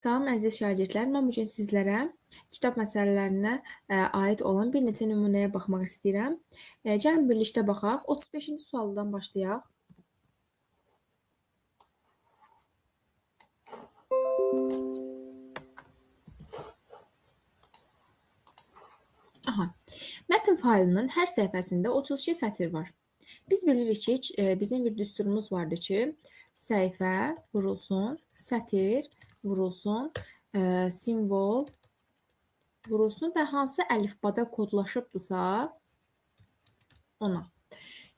Salam əziz şagirdlər, mən bu gün sizlərə kitab məsələlərinə aid olan bir neçə nümunəyə baxmaq istəyirəm. Gəlin birlikdə baxaq. 35-ci sualdan başlayaq. Aha. Mətn faylının hər səhifəsində 32 sətr var. Biz bilirik ki, bizim bir düsturumuz vardı ki, səhifə vurulsun, sətr vurulsun, simvol vurulsun və hansı əlifbada kodlaşıbdırsa ona.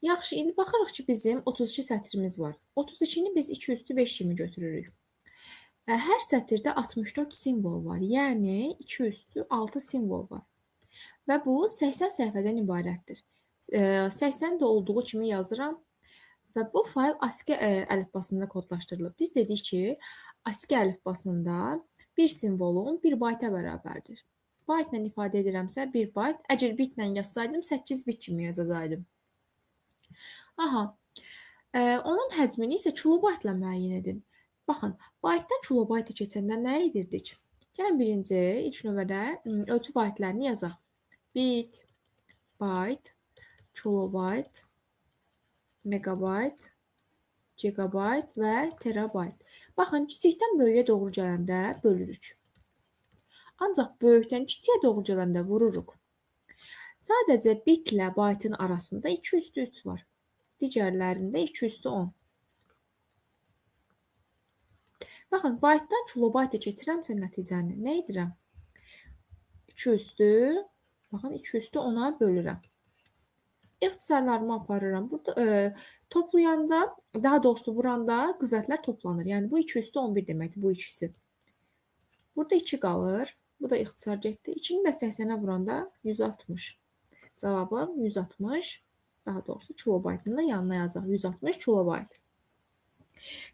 Yaxşı, indi baxırıq ki, bizim 32 sətrimiz var. 32-ni biz 2 üstü 5 kimi götürürük. Hər sətirdə 64 simvol var. Yəni 2 üstü 6 simvol var. Və bu 80 səhifədən ibarətdir. 80 də olduğu kimi yazıram və bu fayl ASCII əlifbasında kodlaşdırılıb. Biz dedik ki, ASCII əlifbasında bir simvolun 1 bayta bərabərdir. Baytla ifadə edirəmsə 1 bayt. Əgər bitlə yazsaydım 8 bit kimi yazacaqdım. Aha. Onun həcmini isə kilobaytla müəyyən edin. Baxın, baytdan kilobayta keçəndə nə edirdik? Gəlin birinci, ilk növbədə ölçü baytlarını yazaq. Bit, bayt, kilobayt, megabayt, gigabayt və terabayt. Baxın, kiçikdən böyüyə doğru gələndə bölürük. Ancaq böyükdən kiçiyə doğru gələndə vururuq. Sadəcə bitlə baytın arasında 2 üstü 3 var. Digərlərində 2 üstü 10. Baxın, baytdan kilobayta keçirəmsə nəticəni nə edirəm? 2 üstü, baxın 2 üstü 10-a bölürəm. İxtisarlarımı aparıram. Burada toplayanda, daha doğrusu vuranda qüvvətlər toplanır. Yəni bu 2 üstü 11 deməkdir, bu ikisi. Burada 2 qalır. Bu da ixtisar getdi. 2-ni də 80-ə vuranda 160. Cavabım 160. Daha doğrusu kilobaytını da yanına yazaq. 160 kilobayt.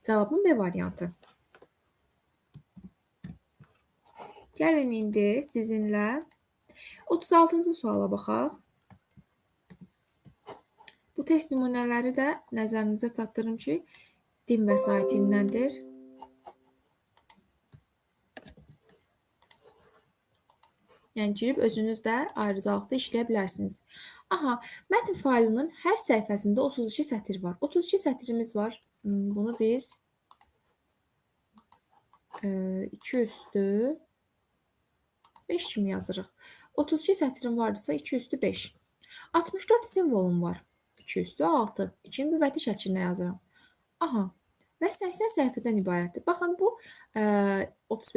Cavabım B variantı. Gəlin indi sizinlə 36-cı suala baxaq. Bu test nümunələri də nəzərinizə çatdırım ki, din vəsaitindəndir. Yəni girib özünüz də ayrıcalıqda işləyə bilərsiniz. Aha, mətn faylının hər səhifəsində 32 sətr var. 32 sətrimiz var. Bunu biz 2 üstü 5 kimi yazırıq. 32 sətrim vardısa 2 üstü 5. 64 simvolum var. 2 üstü 6. 2-nin qüvvəti şəklinə yazıram. Aha. Və 80 səhifədən ibarətdir. Baxın, bu 35